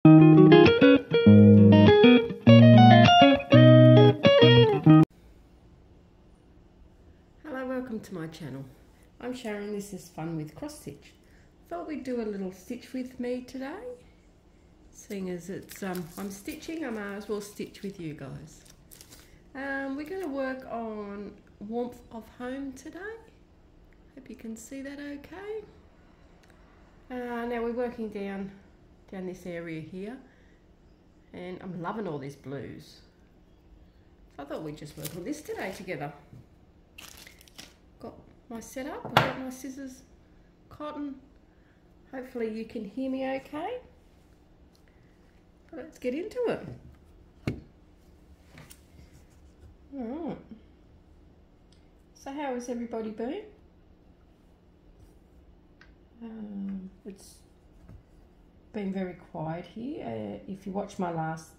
Hello, welcome to my channel. I'm Sharon, this is Fun with Cross Stitch. Thought we'd do a little stitch with me today. Seeing as it's I'm stitching, I may as well stitch with you guys. We're going to work on warmth of home today. Hope you can see that okay. Now we're working down this area here, and I'm loving all these blues. I thought we'd just work on this today together. Got my setup, I've got my scissors, cotton. Hopefully you can hear me okay. Let's get into it. Alright. So how has everybody been? It's been very quiet here. If you watch my last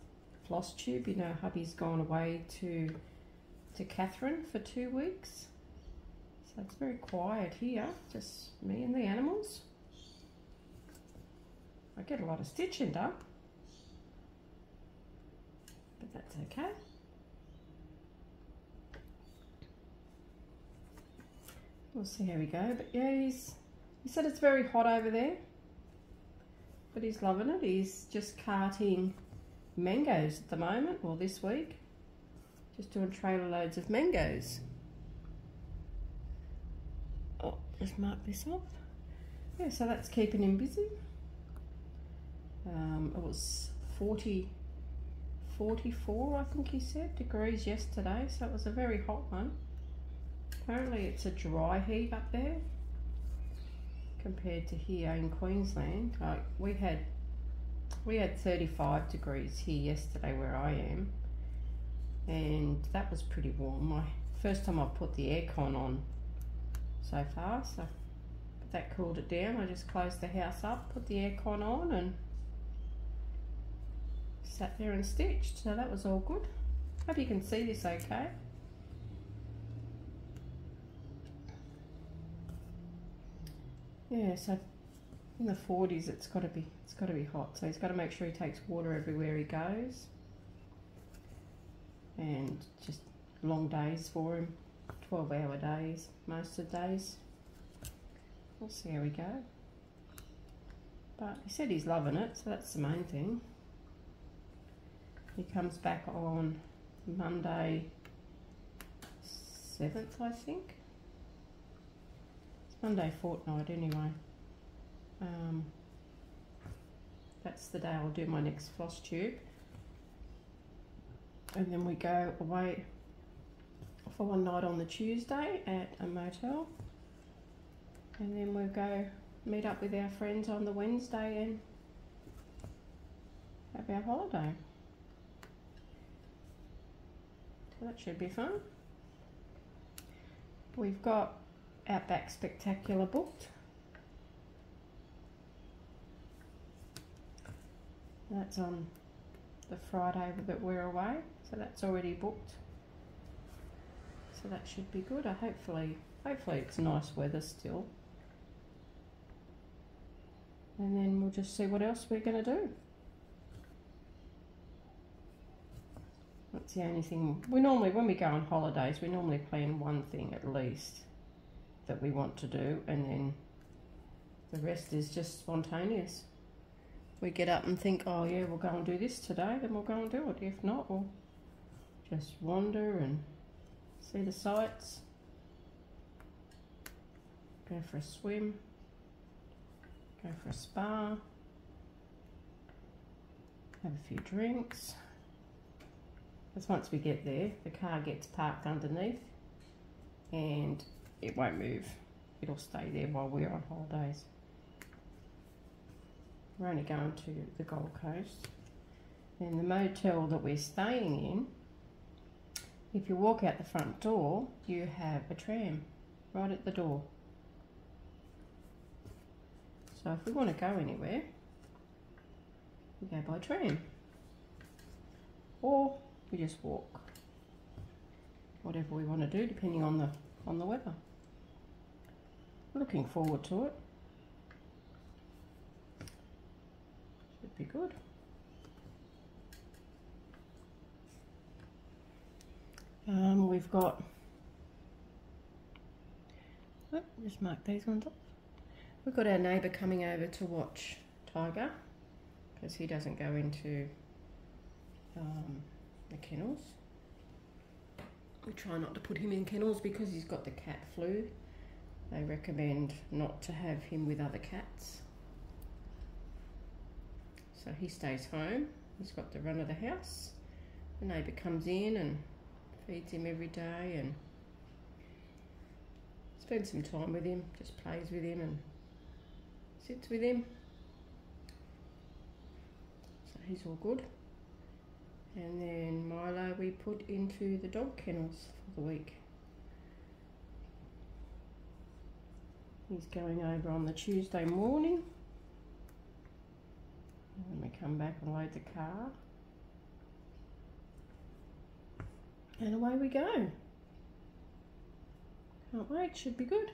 floss tube, you know hubby's gone away to Catherine for 2 weeks. So it's very quiet here, just me and the animals. I get a lot of stitching done, but that's okay. We'll see how we go. But yeah, he said it's very hot over there, but he's loving it. He's just carting mangoes at the moment, or this week. Just doing trailer loads of mangoes. Oh, let's mark this off. Yeah, so that's keeping him busy. It was 44, I think he said, degrees yesterday, so it was a very hot one. Apparently it's a dry heat up there compared to here in Queensland. Like we had 35 degrees here yesterday where I am, and that was pretty warm. My first time I put the aircon on so far, so that cooled it down. I just closed the house up, put the aircon on, and sat there and stitched, so that was all good. Hope you can see this okay. Yeah, so in the 40s it's got to be hot, so he's got to make sure he takes water everywhere he goes, and just long days for him, 12-hour days most of the days. We'll see how we go, but he said he's loving it, so that's the main thing. He comes back on Monday 7th, I think. It's Monday fortnight anyway. That's the day I'll do my next floss tube, and then we go away for one night on the Tuesday at a motel, and then we'll go meet up with our friends on the Wednesday and have our holiday. So that should be fun. We've got Outback Spectacular booked. That's on the Friday that we're away, so that's already booked. So that should be good. Hopefully it's nice weather still. And then we'll just see what else we're going to do. That's the only thing. We normally, when we go on holidays, we normally plan one thing at least that we want to do, and then the rest is just spontaneous. We get up and think, oh yeah, we'll go and do this today, then we'll go and do it. If not, we'll just wander and see the sights, go for a swim, go for a spa, have a few drinks. Because once we get there, the car gets parked underneath and it won't move. It'll stay there while we're on holidays. We're only going to the Gold Coast. And the motel that we're staying in, if you walk out the front door, you have a tram right at the door. So if we want to go anywhere, we go by tram. Or we just walk. Whatever we want to do, depending on the weather. Looking forward to it. Should be good. we've got, oh, just mark these ones off. We've got our neighbour coming over to watch Tiger because he doesn't go into the kennels. We try not to put him in kennels because he's got the cat flu. They recommend not to have him with other cats. So he stays home. He's got the run of the house. The neighbour comes in and feeds him every day and spends some time with him, just plays with him and sits with him. So he's all good. And then Milo we put into the dog kennels for the week. He's going over on the Tuesday morning. And we come back and load the car. And away we go. Can't wait, should be good.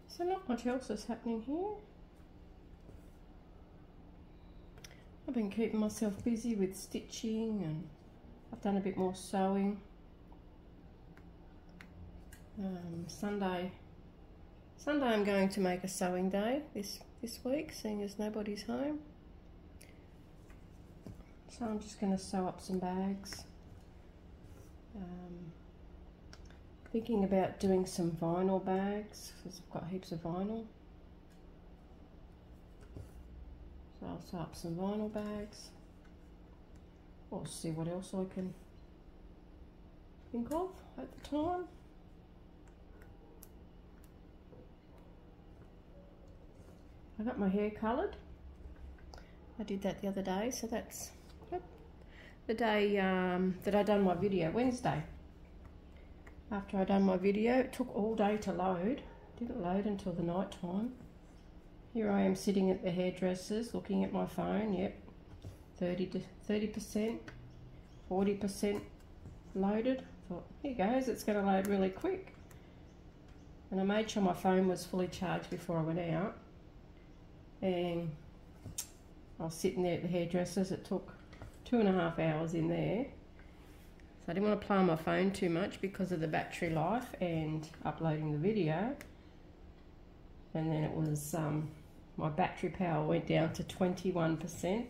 So not much else is happening here. I've been keeping myself busy with stitching and I've done a bit more sewing. Sunday I'm going to make a sewing day this week, seeing as nobody's home. So I'm just going to sew up some bags. Thinking about doing some vinyl bags because I've got heaps of vinyl. So I'll sew up some vinyl bags. Or see what else I can think of at the time. I got my hair coloured. I did that the other day, so that's the day that I done my video, Wednesday. After I done my video, it took all day to load. Didn't load until the night time. Here I am sitting at the hairdresser's looking at my phone. Yep, 30%, 40% loaded. Thought, here goes, it's going to load really quick. And I made sure my phone was fully charged before I went out. And I was sitting there at the hairdresser's. It took 2.5 hours in there. So I didn't want to play on my phone too much because of the battery life and uploading the video. And then it was, my battery power went down to 21%.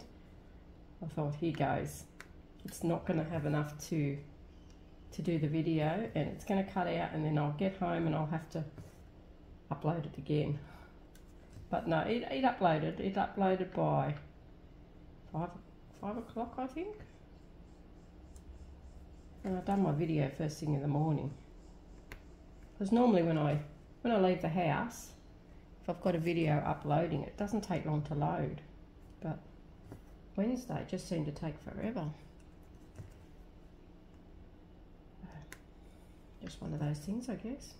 I thought, here goes. It's not going to have enough to do the video and it's going to cut out and then I'll get home and I'll have to upload it again. But no, it uploaded. It uploaded by 5 o'clock, I think. And I've done my video first thing in the morning. Because normally when I leave the house, if I've got a video uploading, it doesn't take long to load. But Wednesday just seemed to take forever. Just one of those things, I guess.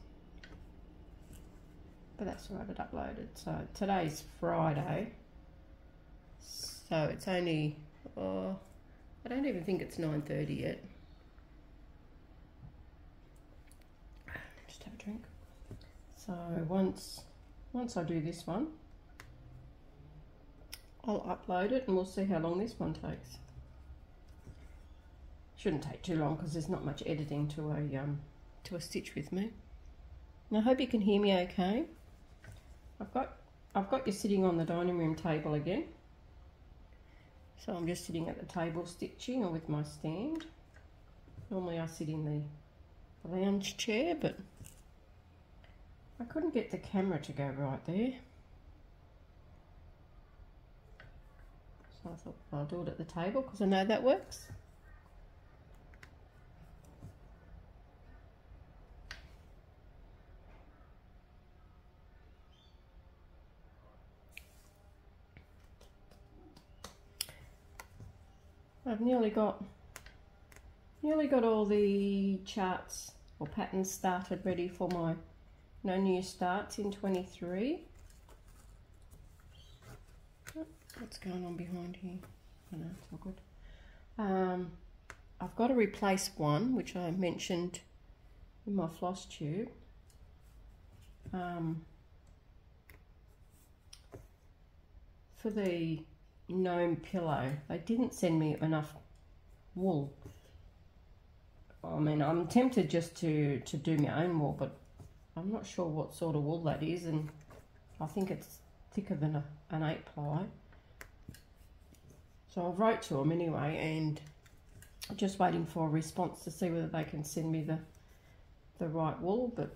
But that's all right, it uploaded. So today's Friday. So it's only, I don't even think it's 9:30 yet. Just have a drink. So once I do this one, I'll upload it and we'll see how long this one takes. Shouldn't take too long because there's not much editing to a stitch with me. And I hope you can hear me okay. I've got you sitting on the dining room table again. So I'm just sitting at the table stitching or with my stand. Normally I sit in the lounge chair, but I couldn't get the camera to go right there. So I thought I'll do it at the table because I know that works. I've nearly got all the charts or patterns started ready for my new starts in 23. Oh, what's going on behind here? Oh no, it's all good. I've got to replace one which I mentioned in my floss tube. for the gnome pillow, they didn't send me enough wool. I mean, I'm tempted just to do my own wool, but I'm not sure what sort of wool that is, and I think it's thicker than an 8-ply. So I wrote to them anyway, and just waiting for a response to see whether they can send me the right wool, but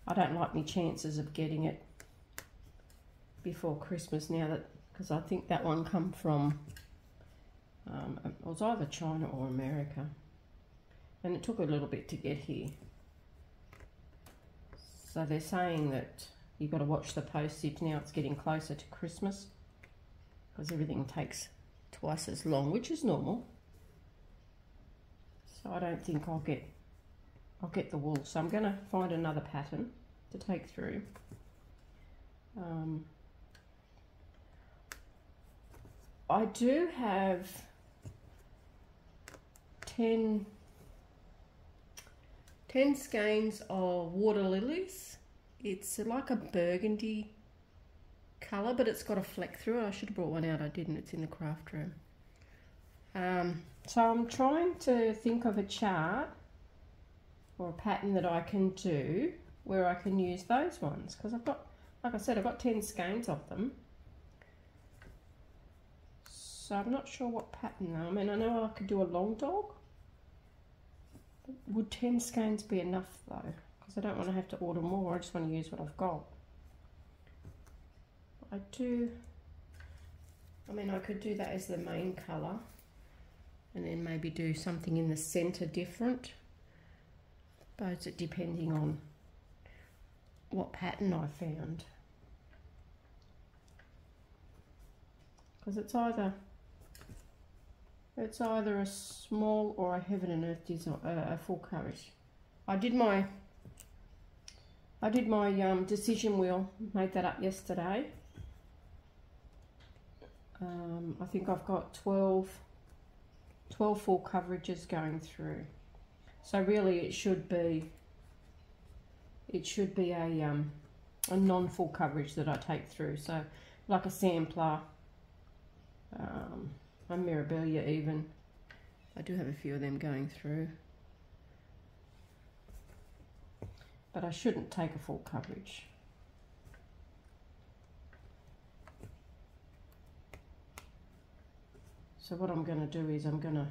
I don't like my chances of getting it before Christmas now, that because I think that one come from it was either China or America, and it took a little bit to get here. So they're saying that you've got to watch the postage now. It's getting closer to Christmas because everything takes twice as long, which is normal. So I don't think I'll get the wool. So I'm going to find another pattern to take through. I do have 10 skeins of water lilies. It's like a burgundy colour, but it's got a fleck through it. I should have brought one out. I didn't. It's in the craft room. So I'm trying to think of a chart or a pattern that I can do where I can use those ones, because I've got, like I said, I've got 10 skeins of them. So I'm not sure what pattern though. I mean, I know I could do a long dog. Would 10 skeins be enough though? Because I don't want to have to order more. I just want to use what I've got. I mean, I could do that as the main colour, and then maybe do something in the centre different. But it's depending on what pattern I found. Because it's either a small or a heaven and earth design, a full coverage. I did my decision wheel, made that up yesterday. I think I've got 12 full coverages going through. So really it should be a non-full coverage that I take through. So like a sampler, a Mirabilia even. I do have a few of them going through. But I shouldn't take a full coverage. So what I'm going to do is I'm going to,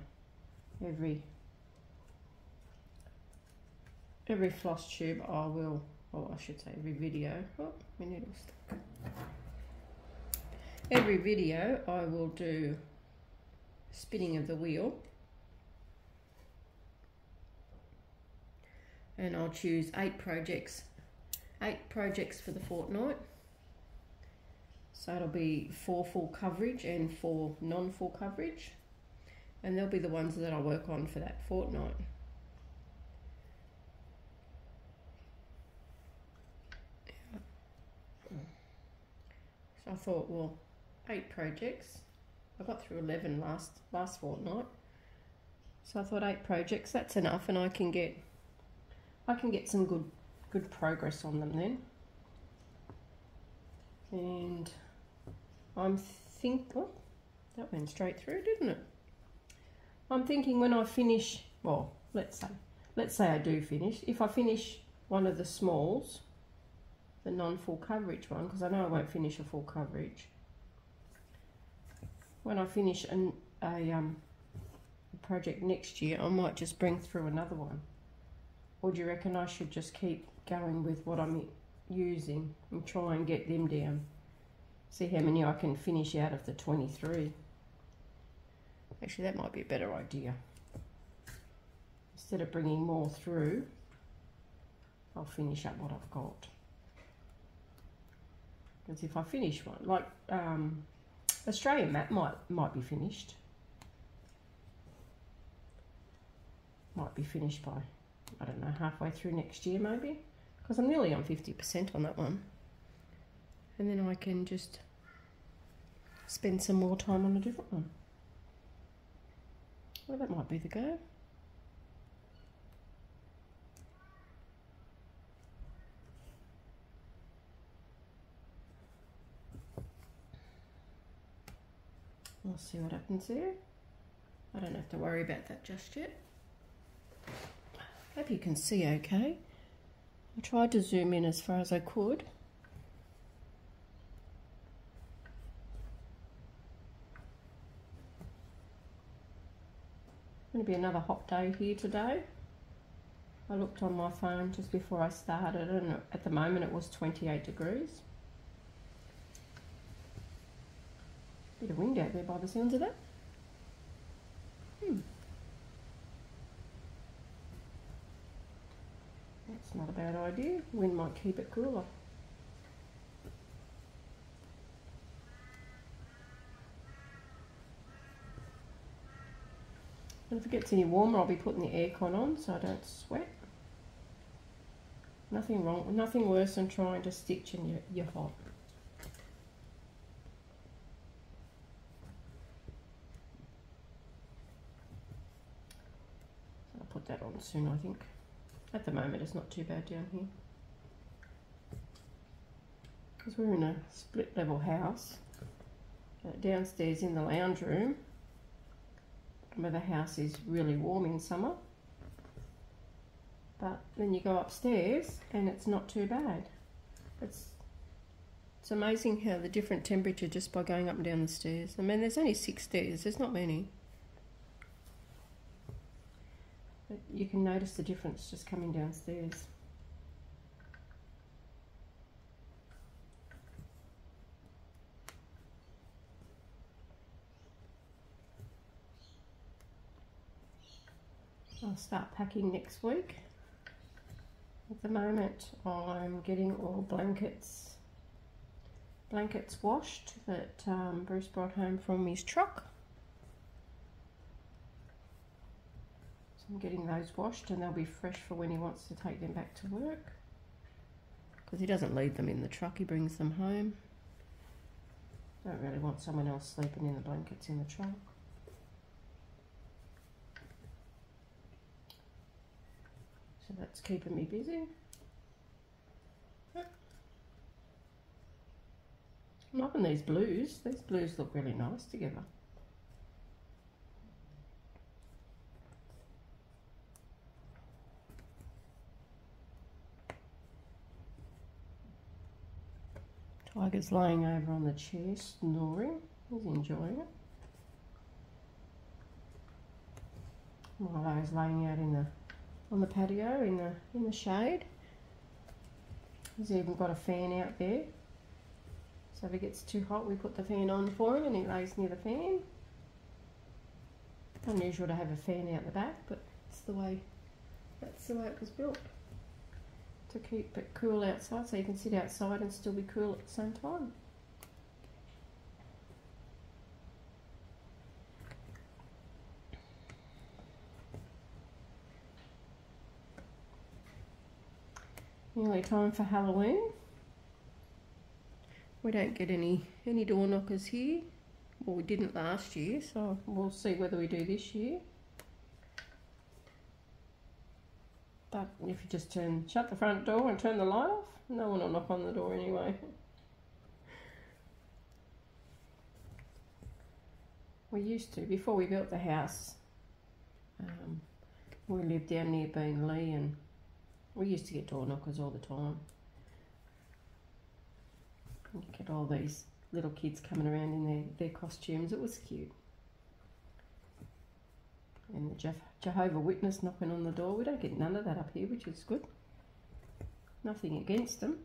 every floss tube I will, or I should say every video, oh, my needle's stuck. Every video I will do spinning of the wheel, and I'll choose 8 projects for the fortnight. So it'll be 4 full coverage and 4 non-full coverage, and they'll be the ones that I work on for that fortnight. So I thought, well, 8 projects. I got through 11 last fortnight, so I thought 8 projects, that's enough, and I can get some good progress on them then. And oh, that went straight through, didn't it? I'm thinking when I finish, well, let's say I do finish. If I finish one of the smalls, the non-full coverage one, because I know I won't finish a full coverage. When I finish a project next year, I might just bring through another one. Or do you reckon I should just keep going with what I'm using and try and get them down? See how many I can finish out of the 23. Actually, that might be a better idea. Instead of bringing more through, I'll finish up what I've got. Because if I finish one, like Australian map might be finished. Might be finished by, I don't know, halfway through next year maybe. Because I'm nearly on 50% on that one. And then I can just spend some more time on a different one. Well, that might be the go. We'll see what happens there. I don't have to worry about that just yet. Hope you can see okay. I tried to zoom in as far as I could. It's going to be another hot day here today. I looked on my phone just before I started and at the moment it was 28 degrees. Bit of wind out there by the sounds of that. That's not a bad idea. Wind might keep it cooler. And if it gets any warmer, I'll be putting the aircon on so I don't sweat. Nothing wrong, nothing worse than trying to stitch and you're hot. So I'll put that on soon, I think. At the moment, it's not too bad down here. Because we're in a split level house. Downstairs in the lounge room, where the house is really warm in summer, but then you go upstairs and it's not too bad. It's amazing how the different temperature just by going up and down the stairs. I mean, there's only 6 stairs, there's not many, but you can notice the difference just coming downstairs. I'll start packing next week. At the moment I'm getting all blankets washed that Bruce brought home from his truck. So I'm getting those washed and they'll be fresh for when he wants to take them back to work. Because he doesn't leave them in the truck, he brings them home. Don't really want someone else sleeping in the blankets in the truck. So that's keeping me busy. I'm liking these blues. These blues look really nice together. Tiger's laying over on the chair snoring. He's enjoying it. Milo's laying out on the patio in the shade. He's even got a fan out there. So if it gets too hot, we put the fan on for him and he lays near the fan. Unusual to have a fan out the back, but that's the way it was built. To keep it cool outside, so you can sit outside and still be cool at the same time. Nearly time for Halloween. We don't get any door knockers here. Well, we didn't last year, so we'll see whether we do this year. But if you just shut the front door and turn the light off, no one will knock on the door anyway. We used to, before we built the house, we lived down near Beenleigh and we used to get door knockers all the time. You get all these little kids coming around in their costumes. It was cute. And the Jehovah's Witness knocking on the door. We don't get none of that up here, which is good. Nothing against them.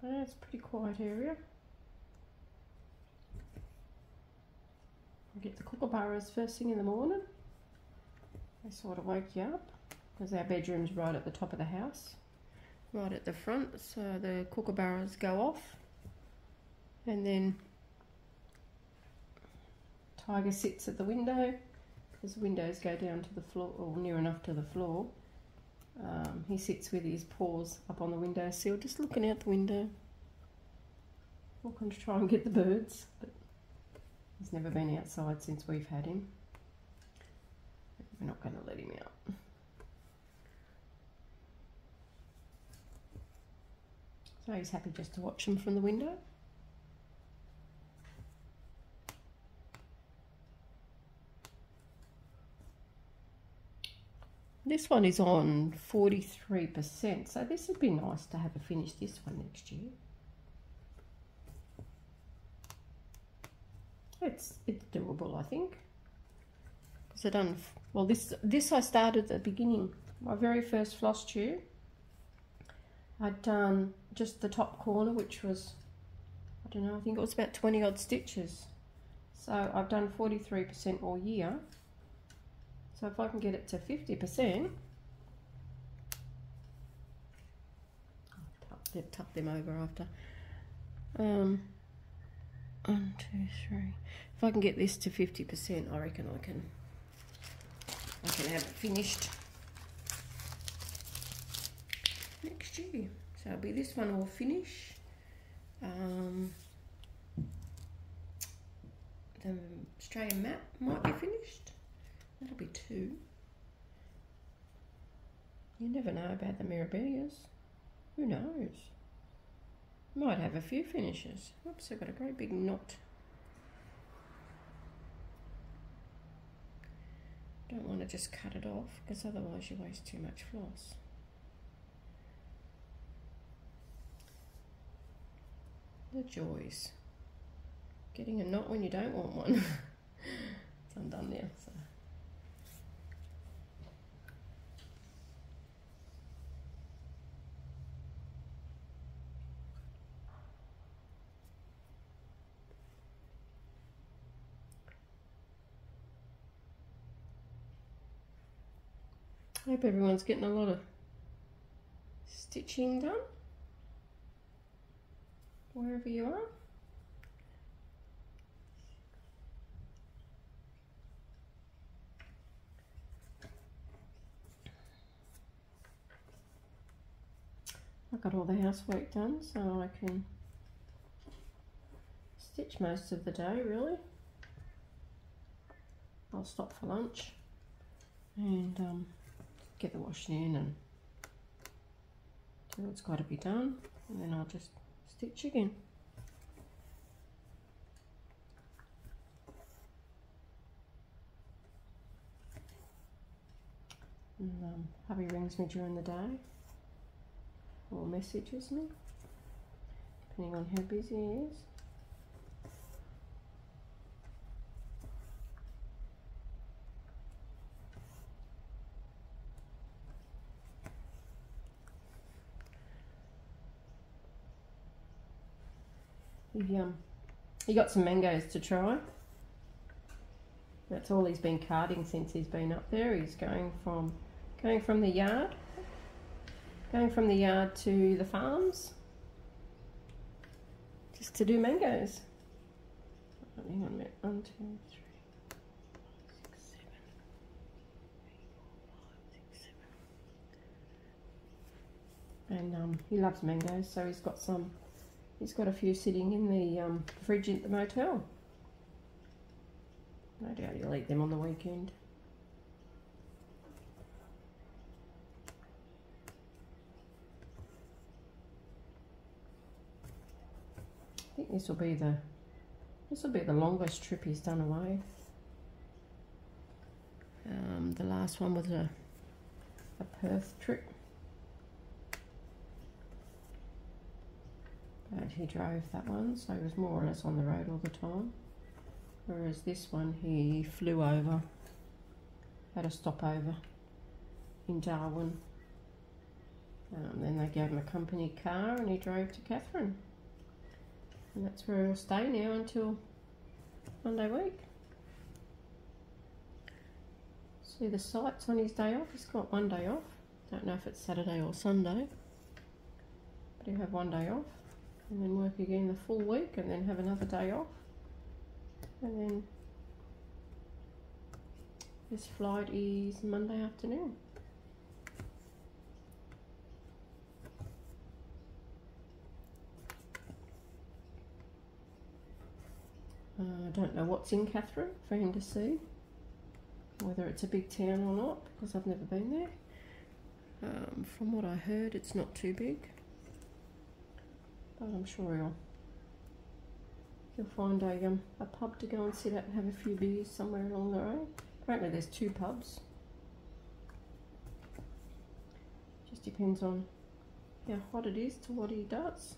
It's a pretty quiet area. I get the kookaburras first thing in the morning. They sort of wake you up because our bedroom's right at the top of the house, right at the front. So the kookaburras go off, and then Tiger sits at the window because the windows go down to the floor, or near enough to the floor. He sits with his paws up on the windowsill, just looking out the window, looking to try and get the birds. But he's never been outside since we've had him. We're not going to let him out. So he's happy just to watch them from the window. This one is on 43%, so this would be nice to have a finish this one next year. It's doable, I think. Because I done, well, this I started at the beginning. My very first floss tube, I'd done just the top corner, which was, I don't know, I think it was about 20 odd stitches. So I've done 43% all year. So if I can get it to 50%, I'll tuck them over after. 1, 2, 3. If I can get this to 50%, I reckon I can have it finished next year. So it'll be this one will finish. The Australian map might be finished. That'll be 2. You never know about the Mirabilias. Who knows? Might have a few finishes. Oops, I've got a great big knot. Don't want to just cut it off because otherwise you waste too much floss. The joys. Getting a knot when you don't want one. It's undone now. So. I hope everyone's getting a lot of stitching done, wherever you are. I've got all the housework done, so I can stitch most of the day, really. I'll stop for lunch and get the washing in and do what's got to be done, and then I'll just stitch again. And hubby rings me during the day or messages me, depending on how busy he is. He got some mangoes to try. That's all he's been carting since he's been up there. He's going from the yard to the farms just to do mangoes. Hang on a minute. 1, 2, 3, 4, 5, 6, 7, 8, 4, 5, 6, 7. And he loves mangoes, so he's got some. He's got a few sitting in the fridge at the motel. No doubt he'll eat them on the weekend. I think this will be the longest trip he's done away. The last one was a Perth trip. But he drove that one, so he was more or less on the road all the time. Whereas this one, he flew over, had a stopover in Darwin. Then they gave him a company car and he drove to Catherine. And that's where he'll stay now until Monday week. See the sights on his day off. He's got one day off. Don't know if it's Saturday or Sunday. But he'll have one day off. And then work again the full week and then have another day off. And then this flight is Monday afternoon. I don't know what's in Catherine for him to see, whether it's a big town or not, because I've never been there. From what I heard, it's not too big. but I'm sure he'll find a pub to go and sit at and have a few beers somewhere along the road. Apparently there's 2 pubs. Just depends on how hot it is to what he does.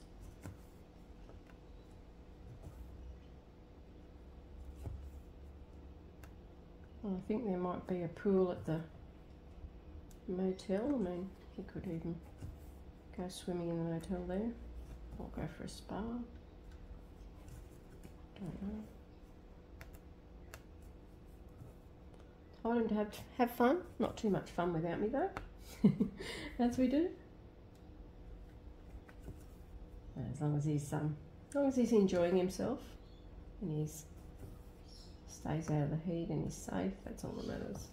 Well, I think there might be a pool at the motel. I mean, he could even go swimming in the motel there, or go for a spa. Don't know. Told him to have fun. Not too much fun without me though, as we do. As long as he's enjoying himself and he stays out of the heat and he's safe, that's all that matters.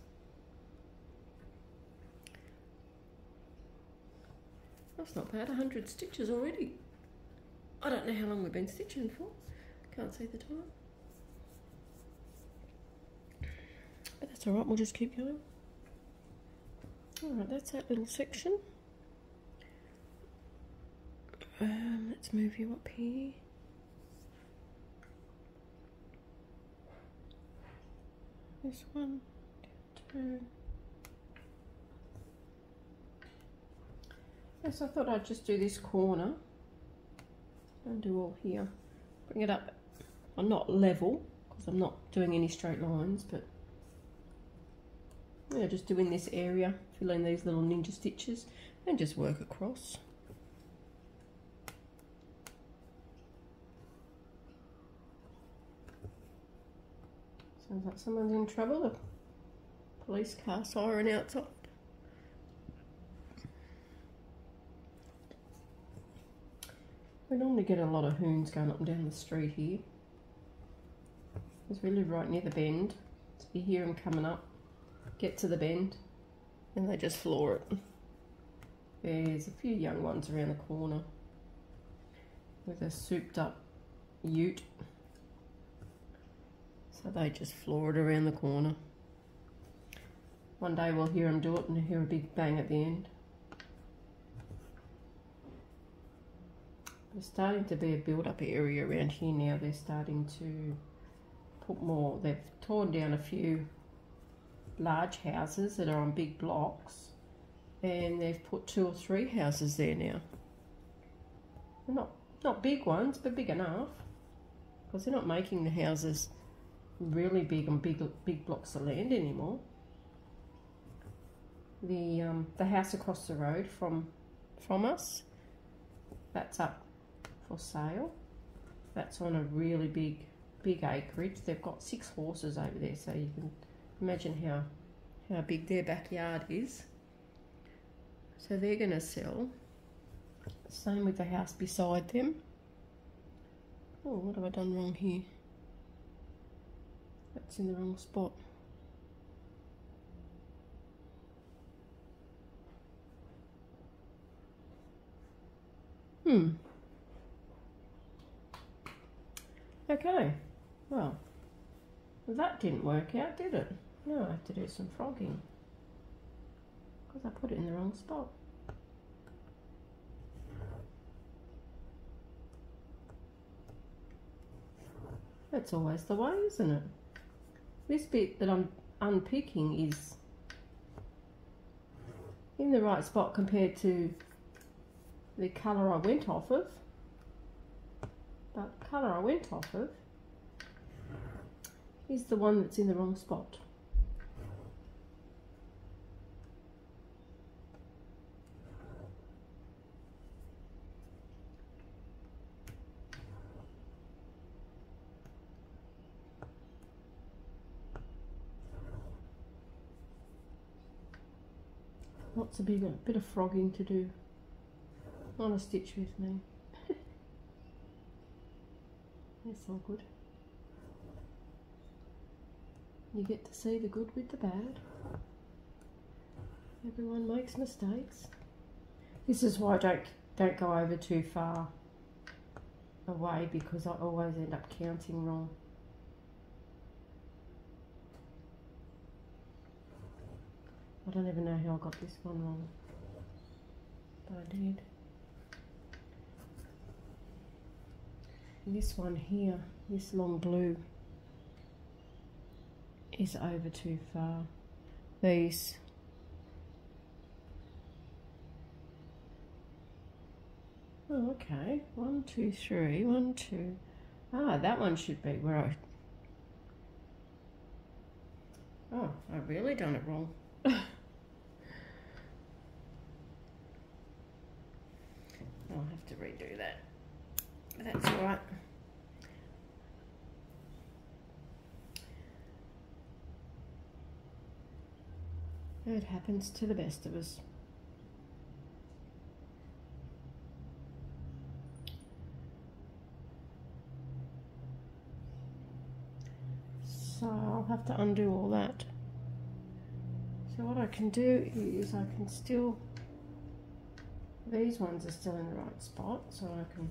That's not bad, 100 stitches already. I don't know how long we've been stitching for. Can't see the time. But that's alright, we'll just keep going. Alright, that's that little section. Let's move you up here. This one, 2. Yes, I thought I'd just do this corner and do all here. Bring it up, well, not level, because I'm not doing any straight lines, but yeah, just doing this area, fill in these little ninja stitches and just work across. Sounds like someone's in trouble. A police car siren outside. We normally get a lot of hoons going up and down the street here, because we live right near the bend. So you hear them coming up, get to the bend, and they just floor it. There's a few young ones around the corner with a souped up ute. So they just floor it around the corner. One day we'll hear them do it and hear a big bang at the end. There's starting to be a build-up area around here now. They're starting to put more. They've torn down a few large houses that are on big blocks, and they've put 2 or 3 houses there now. They're not big ones, but big enough, because they're not making the houses really big and big blocks of land anymore. The house across the road from us, that's up for sale. That's on a really big acreage. They've got 6 horses over there, so you can imagine how big their backyard is. So they're going to sell. Same with the house beside them. Oh, what have I done wrong here? That's in the wrong spot. Okay, well, that didn't work out, did it? No, I have to do some frogging, because I put it in the wrong spot. That's always the way, isn't it? This bit that I'm unpicking is in the right spot compared to the colour I went off of. But the colour I went off of is the one that's in the wrong spot. Lots of bit of frogging to do on a stitch with me. That's all good. You get to see the good with the bad. Everyone makes mistakes. This is why I don't go over too far away, because I always end up counting wrong. I don't even know how I got this one wrong, but I did. this one here, this long blue, is over too far. These, oh okay, 1, 2, 3, 1, 2. Ah, that one should be where I, oh, I really done it wrong. I'll have to redo that, but that's all right. It happens to the best of us. So I'll have to undo all that. So what I can do is I can still, these ones are still in the right spot, so I can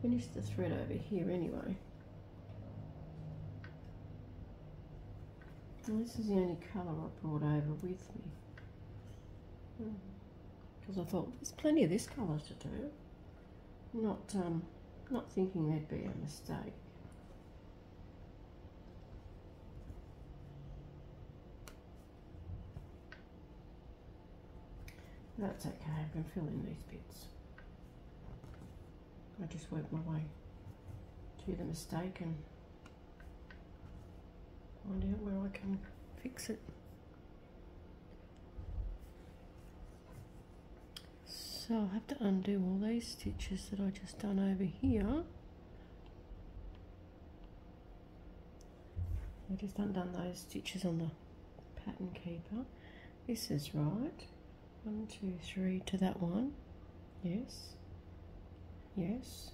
finish the thread over here anyway. And this is the only colour I brought over with me, because I thought there's plenty of this colour to do. Not thinking there'd be a mistake. That's okay, I can fill in these bits. I just work my way to the mistake and find out where I can fix it. So I'll have to undo all these stitches that I just done over here. I just undone those stitches on the pattern keeper. This is right. 1, 2, 3 to that one. Yes. Yes.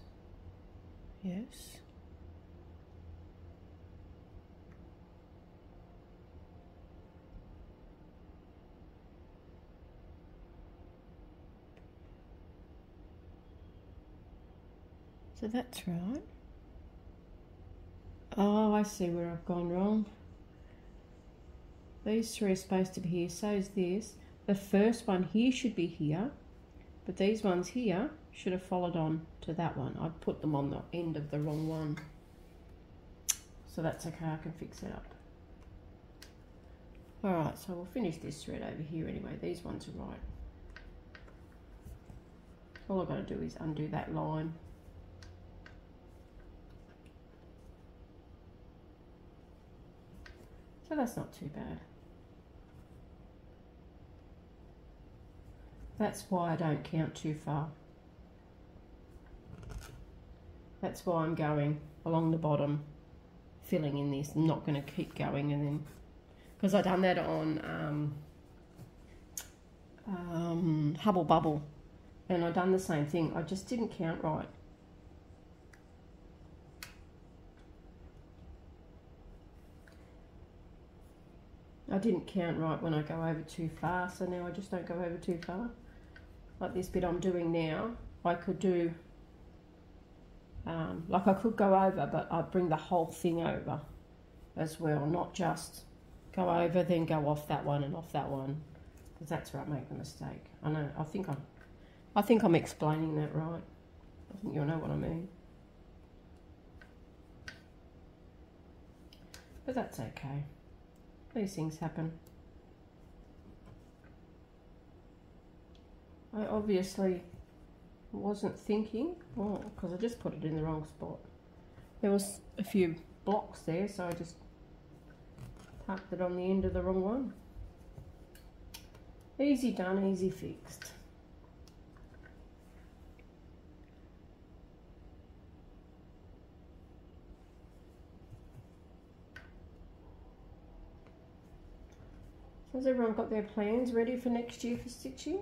Yes. So that's right. Oh, I see where I've gone wrong. These three are supposed to be here, so is this. The first one here should be here, but these ones here should have followed on to that one. I put them on the end of the wrong one. So that's okay, I can fix it up. Alright, so we'll finish this thread over here anyway. These ones are right. All I've got to do is undo that line. So that's not too bad. That's why I don't count too far. That's why I'm going along the bottom, filling in this. I'm not going to keep going and then, because I done that on Hubble Bubble, and I done the same thing. I just didn't count right. I didn't count right when I go over too far, so now I just don't go over too far. Like this bit I'm doing now, I could do, like I could go over, but I'd bring the whole thing over as well, not just go over, then go off that one and off that one, because that's where I make the mistake. I know, I think I'm explaining that right. I think you'll know what I mean. But that's okay. These things happen. I obviously wasn't thinking, oh, because I just put it in the wrong spot. There was a few blocks there, so I just tucked it on the end of the wrong one. Easy done, easy fixed. So has everyone got their plans ready for next year for stitching?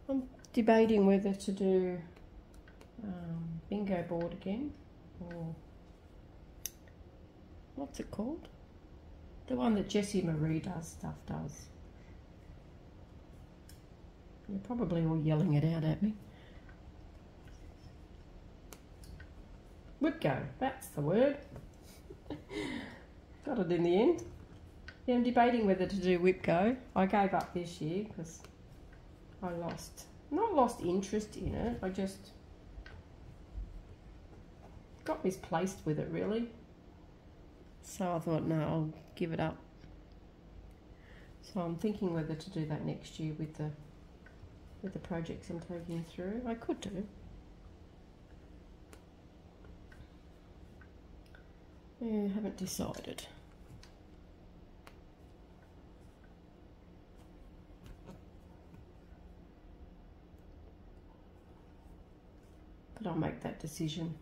I'm debating whether to do bingo board again, or what's it called? The one that Jessie Marie does. You're probably all yelling it out at me. Would go, that's the word. Got it in the end. Yeah, I'm debating whether to do whip go. I gave up this year because I not lost interest in it, I just got misplaced with it really. So I thought, no, I'll give it up. So I'm thinking whether to do that next year with the projects I'm taking through. I could do. Yeah, haven't decided. But I'll make that decision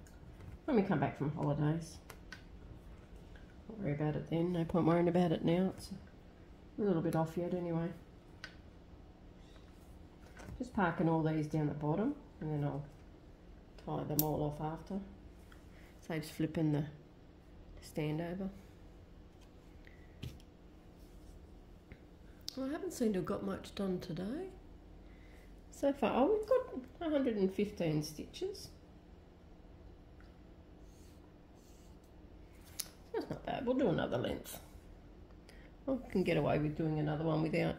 when we come back from holidays. Don't worry about it then. No point worrying about it now. It's a little bit off yet anyway. Just parking all these down the bottom and then I'll tie them all off after. Saves flipping the stand over. Well, I haven't seemed to have got much done today. So far, oh, we've got 115 stitches. That's not bad. We'll do another length. I can get away with doing another one without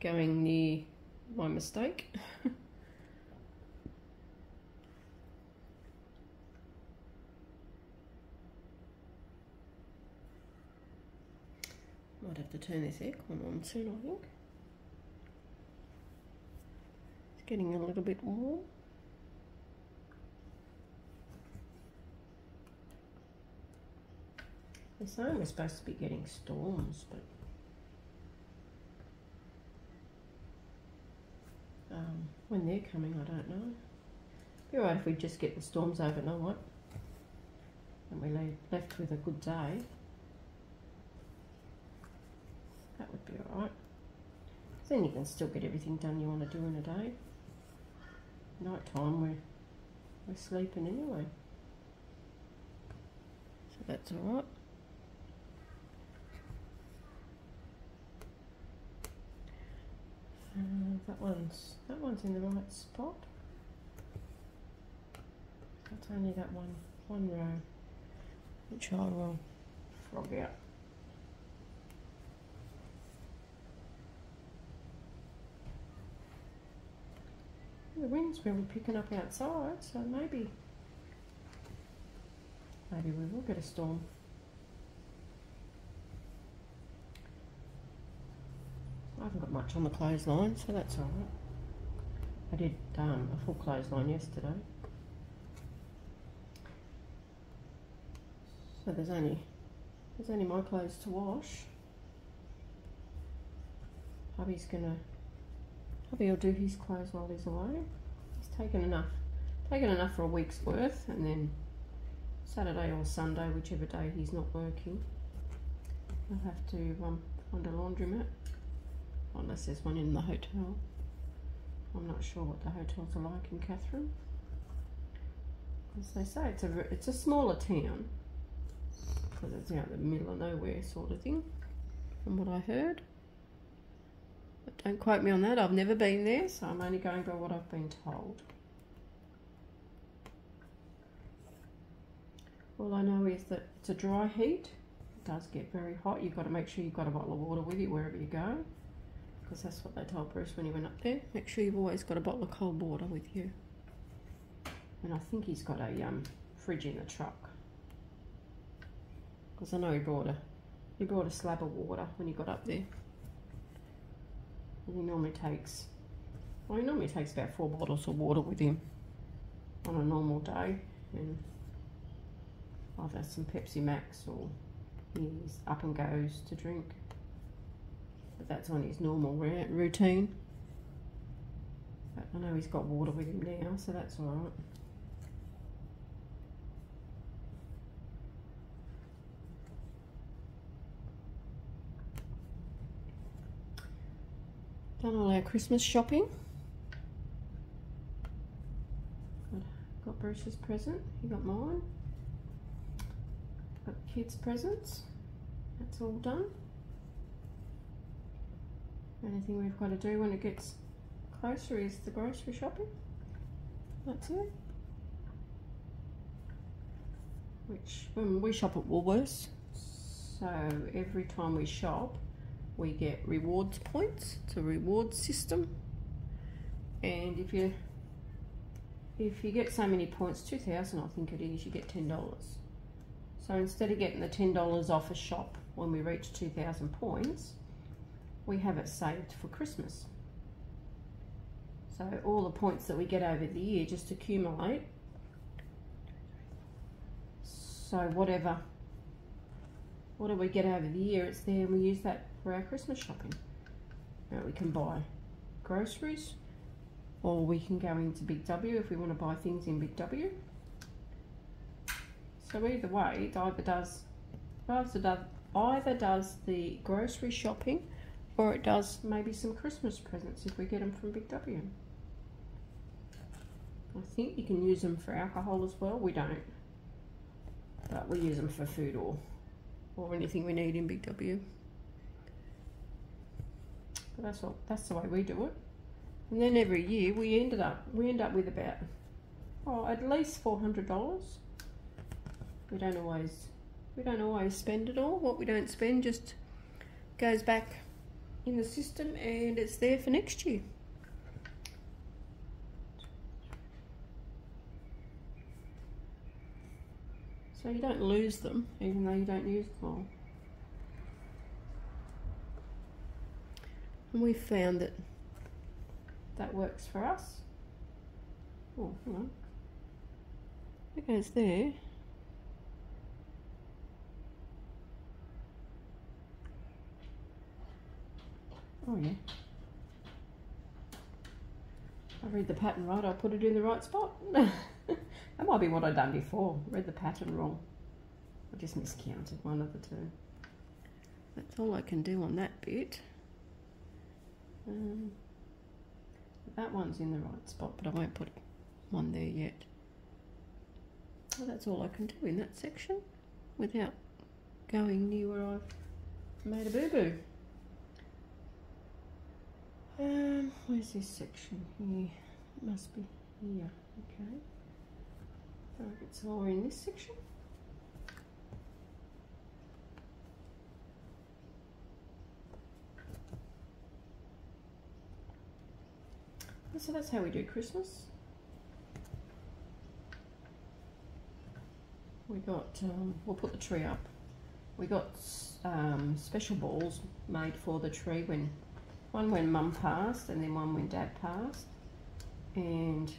going near my mistake. Might have to turn this aircon on soon, I think. It's getting a little bit warm. They're saying we're supposed to be getting storms, but when they're coming, I don't know. Be alright if we just get the storms overnight and we left with a good day. That would be alright. Then you can still get everything done you want to do in a day. Night time we're sleeping anyway. So that's alright. That one's in the right spot. It's only that one row, which I will frog out. The wind's really picking up outside, so maybe we will get a storm. I haven't got much on the clothesline, so that's alright. I did a full clothesline yesterday. So there's only my clothes to wash. Hubby will do his clothes while he's away. He's taken enough for a week's worth, and then Saturday or Sunday, whichever day he's not working, I'll have to find a laundromat. Unless there's one in the hotel. I'm not sure what the hotels are like in Catherine. As they say, it's a smaller town, because it's out in the middle of nowhere sort of thing, from what I heard. But don't quote me on that. I've never been there, so I'm only going by what I've been told. All I know is that it's a dry heat. It does get very hot. You've got to make sure you've got a bottle of water with you wherever you go. Because that's what they told Bruce when he went up there. Make sure you've always got a bottle of cold water with you. And I think he's got a fridge in the truck. Because I know he brought a slab of water when he got up there. And he normally takes about 4 bottles of water with him on a normal day. And either some Pepsi Max or his up and goes to drink. But that's on his normal routine. But I know he's got water with him now, so that's alright. Done all our Christmas shopping. Got Bruce's present, he got mine. Got the kids' presents, that's all done. Anything we've got to do when it gets closer is the grocery shopping. That's it. Which, when we shop at Woolworths, So every time we shop, we get rewards points. It's a reward system. And if you get so many points, 2,000 I think it is, you get $10. So instead of getting the $10 off a shop when we reach 2,000 points, we have it saved for Christmas. So all the points that we get over the year just accumulate. So whatever we get over the year, it's there, and we use that for our Christmas shopping. Now we can buy groceries, or we can go into Big W if we want to buy things in Big W. So either way, it either does the grocery shopping, or it does maybe some Christmas presents if we get them from Big W. I think you can use them for alcohol as well. We don't, but we use them for food or anything we need in Big W. But that's the way we do it. And then every year we end up with about at least $400. We don't always spend it all. What we don't spend just goes back in the system, and it's there for next year. So you don't lose them, even though you don't use them all. And we found that works for us. Oh, hang on. It goes there. Oh yeah. I read the pattern right, I put it in the right spot. That might be what I'd done before. Read the pattern wrong. I just miscounted one of the two. That's all I can do on that bit. That one's in the right spot, but I won't put one there yet. Well, that's all I can do in that section without going near where I've made a boo-boo. Where's this section here? It must be here. Okay. It's all in this section. So that's how we do Christmas. We got, we'll put the tree up. We got special balls made for the tree, one when Mum passed and then one when Dad passed. And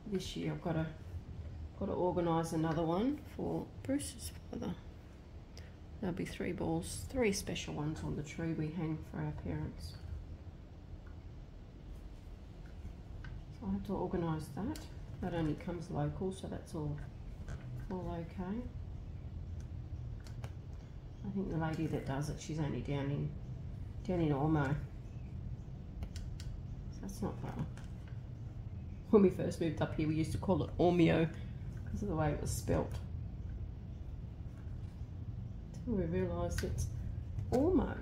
this year I've got to organise another one for Bruce's father. There'll be 3 balls, 3 special ones on the tree we hang for our parents. So I have to organise that. That only comes local, so that's all okay. I think the lady that does it, she's only down in Ormo. So that's not far. When we first moved up here, we used to call it Ormeo because of the way it was spelt. Until we realised it's Ormo.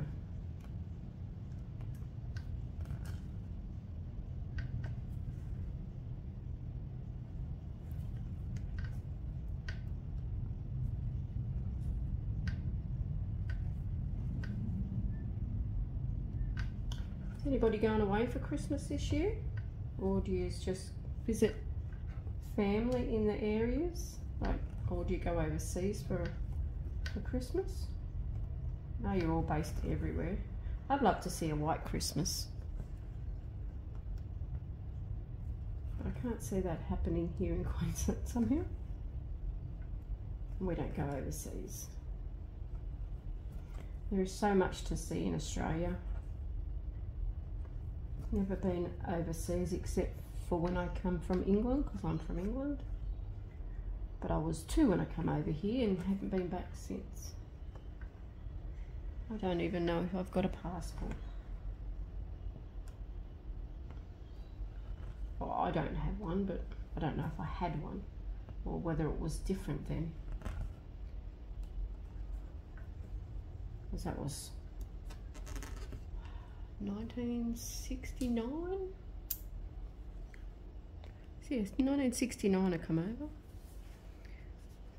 Is anybody going away for Christmas this year? Or do you just visit family in the areas? Or do you go overseas for Christmas? No, you're all based everywhere. I'd love to see a white Christmas. But I can't see that happening here in Queensland somehow. We don't go overseas. There is so much to see in Australia. Never been overseas except for when I come from England, because I'm from England. But I was 2 when I come over here and haven't been back since. I don't even know if I've got a passport. Well, I don't have one, but I don't know if I had one or whether it was different then. Because that was 1969? So yes, 1969 I come over.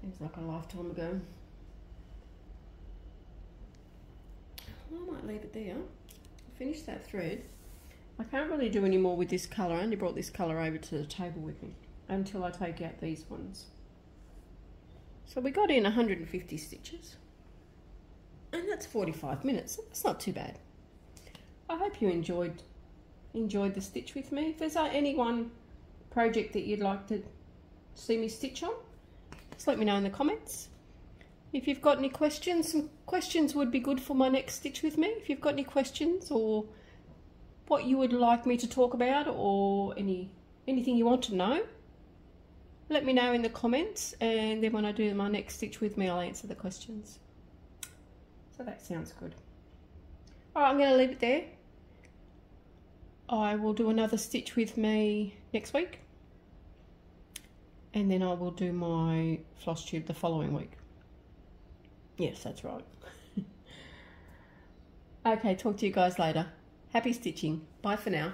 Seems like a lifetime ago. I might leave it there. I'll finish that thread. I can't really do any more with this colour. I only brought this colour over to the table with me until I take out these ones. So we got in 150 stitches. And that's 45 minutes. That's not too bad. I hope you enjoyed the stitch with me. If there's any one project that you'd like to see me stitch on, just let me know in the comments. If you've got any questions, some questions would be good for my next stitch with me. If you've got any questions or what you would like me to talk about or anything you want to know, let me know in the comments, and then when I do my next stitch with me, I'll answer the questions. So that sounds good. All right, I'm going to leave it there. I will do another stitch with me next week, and then I will do my floss tube the following week. Yes, that's right. Okay, talk to you guys later. Happy stitching. Bye for now.